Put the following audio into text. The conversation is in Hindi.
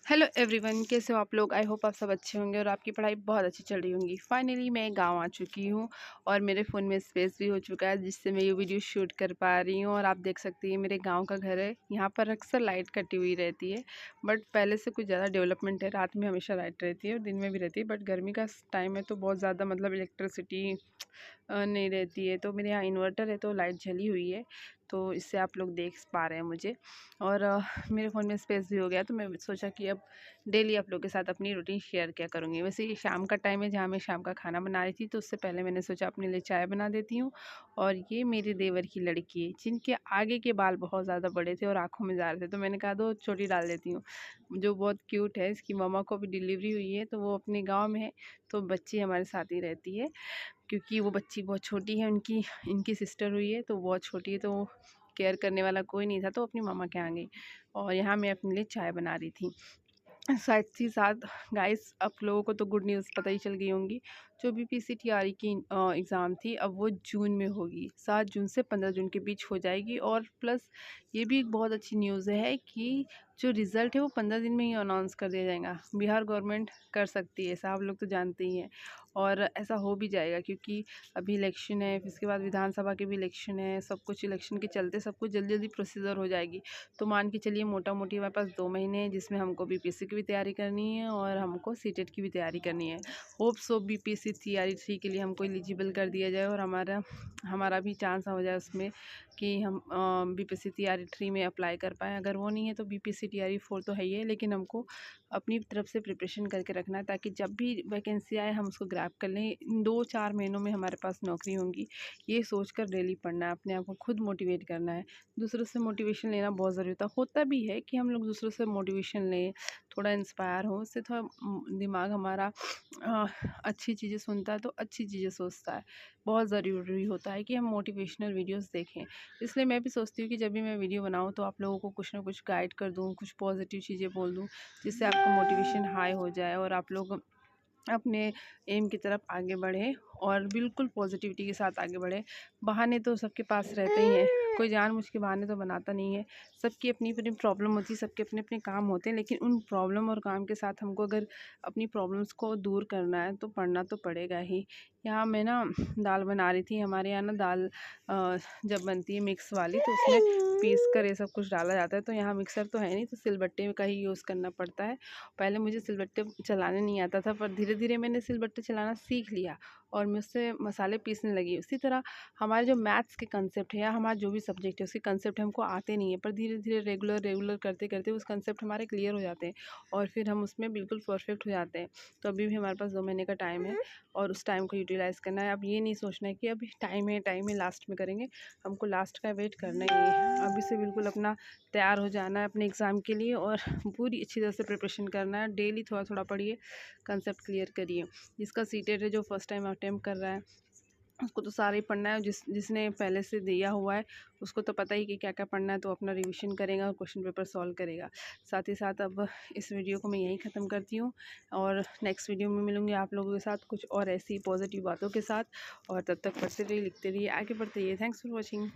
हेलो एवरीवन, कैसे हो आप लोग। आई होप आप सब अच्छे होंगे और आपकी पढ़ाई बहुत अच्छी चल रही होंगी। फाइनली मैं गांव आ चुकी हूं और मेरे फ़ोन में स्पेस भी हो चुका है जिससे मैं ये वीडियो शूट कर पा रही हूं। और आप देख सकती हैं मेरे गांव का घर है। यहाँ पर अक्सर लाइट कटी हुई रहती है, बट पहले से कुछ ज़्यादा डेवलपमेंट है। रात में हमेशा लाइट रहती है और दिन में भी रहती है, बट गर्मी का टाइम है तो बहुत ज़्यादा मतलब इलेक्ट्रिसिटी नहीं रहती है। तो मेरे यहाँ इन्वर्टर है तो लाइट जली हुई है, तो इससे आप लोग देख पा रहे हैं मुझे। और मेरे फ़ोन में स्पेस भी हो गया तो मैं सोचा कि अब डेली आप लोग के साथ अपनी रूटीन शेयर क्या करूँगी। वैसे ये शाम का टाइम है जहाँ मैं शाम का खाना बना रही थी, तो उससे पहले मैंने सोचा अपने लिए चाय बना देती हूँ। और ये मेरे देवर की लड़की है जिनके आगे के बाल बहुत ज़्यादा बड़े थे और आँखों में जा रहे थे, तो मैंने कहा दो चोटी डाल देती हूँ। जो बहुत क्यूट है, इसकी मम्मा को भी डिलीवरी हुई है तो वो अपने गाँव में है, तो बच्ची हमारे साथ ही रहती है। क्योंकि वो बच्ची बहुत छोटी है, उनकी इनकी सिस्टर हुई है तो बहुत छोटी है, तो केयर करने वाला कोई नहीं था तो अपनी मामा के यहाँ गई। और यहाँ मैं अपने लिए चाय बना रही थी। साथ ही साथ गाइस, आप लोगों को तो गुड न्यूज़ पता ही चल गई होंगी। जो बीपीसीटीआरई की एग्ज़ाम थी अब वो जून में होगी, 7 जून से 15 जून के बीच हो जाएगी। और प्लस ये भी एक बहुत अच्छी न्यूज़ है कि जो रिज़ल्ट है वो 15 दिन में ही अनाउंस कर दिया जाएगा। बिहार गवर्नमेंट कर सकती है ऐसा, आप लोग तो जानते ही हैं। और ऐसा हो भी जाएगा क्योंकि अभी इलेक्शन है, फिर इसके बाद विधानसभा के भी इलेक्शन है। सब कुछ इलेक्शन के चलते सब कुछ जल्दी जल्दी प्रोसीजर हो जाएगी। तो मान के चलिए मोटा मोटी हमारे पास 2 महीने हैं जिसमें हमको बीपीएससी की भी तैयारी करनी है और हमको सीटेट की भी तैयारी करनी है। होप सो बीपीएससी तैयारी थ्री के लिए हमको एलिजिबल कर दिया जाए और हमारा हमारा भी चांस हो जाए उसमें कि हम बीपीएससी तैयारी थ्री में अप्लाई कर पाएँ। अगर वो नहीं है तो बीपीएससी तैयारी फोर तो है ही है, लेकिन हमको अपनी तरफ से प्रिपरेशन करके रखना है ताकि जब भी वैकेंसी आए हम उसको ग्रैब कर लें। इन 2-4 महीनों में हमारे पास नौकरी होंगी, ये सोचकर डेली पढ़ना है, अपने आप को खुद मोटिवेट करना है। दूसरों से मोटिवेशन लेना बहुत ज़रूरी होता भी है कि हम लोग दूसरों से मोटिवेशन लें, थोड़ा इंस्पायर हो, उससे थोड़ा दिमाग हमारा अच्छी चीज़ें सुनता है तो अच्छी चीज़ें सोचता है। बहुत ज़रूरी होता है कि हम मोटिवेशनल वीडियोस देखें। इसलिए मैं भी सोचती हूँ कि जब भी मैं वीडियो बनाऊँ तो आप लोगों को कुछ ना कुछ गाइड कर दूँ, कुछ पॉजिटिव चीज़ें बोल दूँ, जिससे आपको मोटिवेशन हाई हो जाए और आप लोग अपने एम की तरफ आगे बढ़े और बिल्कुल पॉजिटिविटी के साथ आगे बढ़े। बहाने तो सबके पास रहते ही हैं, कोई जानबूझ के बहाने तो बनाता नहीं है। सबकी अपनी अपनी प्रॉब्लम होती है, सबके अपने अपने काम होते हैं, लेकिन उन प्रॉब्लम और काम के साथ हमको अगर अपनी प्रॉब्लम्स को दूर करना है तो पढ़ना तो पड़ेगा ही। यहाँ मैं ना दाल बना रही थी। हमारे यहाँ ना दाल जब बनती है मिक्स वाली तो उसमें पीस कर ये सब कुछ डाला जाता है। तो यहाँ मिक्सर तो है नहीं तो सिलबट्टे का ही यूज़ करना पड़ता है। पहले मुझे सिलबट्टे चलाने नहीं आता था, पर धीरे धीरे मैंने सिलबट्टे चलाना सीख लिया और मैं उससे मसाले पीसने लगी। उसी तरह हमारे जो मैथ्स के कंसेप्ट है या हमारा जो भी सब्जेक्ट है उसके कंसेप्ट हमको आते नहीं है, पर धीरे धीरे रेगुलर रेगुलर करते करते उस कंसेप्ट हमारे क्लियर हो जाते हैं और फिर हम उसमें बिल्कुल परफेक्ट हो जाते हैं। तो अभी भी हमारे पास 2 महीने का टाइम है और उस टाइम को यूटिलाइज़ करना है। अब ये नहीं सोचना है कि अभी टाइम है लास्ट में करेंगे, हमको लास्ट का वेट करना ही है। अभी से बिल्कुल अपना तैयार हो जाना है अपने एग्ज़ाम के लिए और पूरी अच्छी तरह से प्रिपरेशन करना है। डेली थोड़ा थोड़ा पढ़िए, कंसेप्ट क्लियर करिए। जिसका सीटेट है, जो फर्स्ट टाइम अटेम्प्ट कर रहा है, उसको तो सारा ही पढ़ना है। जिसने पहले से दिया हुआ है उसको तो पता ही कि क्या क्या पढ़ना है, तो अपना रिवीजन करेगा और क्वेश्चन पेपर सॉल्व करेगा। साथ ही साथ अब इस वीडियो को मैं यहीं ख़त्म करती हूँ और नेक्स्ट वीडियो में मिलूँगी आप लोगों के साथ कुछ और ऐसी पॉजिटिव बातों के साथ। और तब तक पढ़ते रहिए, लिखते रहिए, आगे बढ़ते रहिए। Thanks for watching.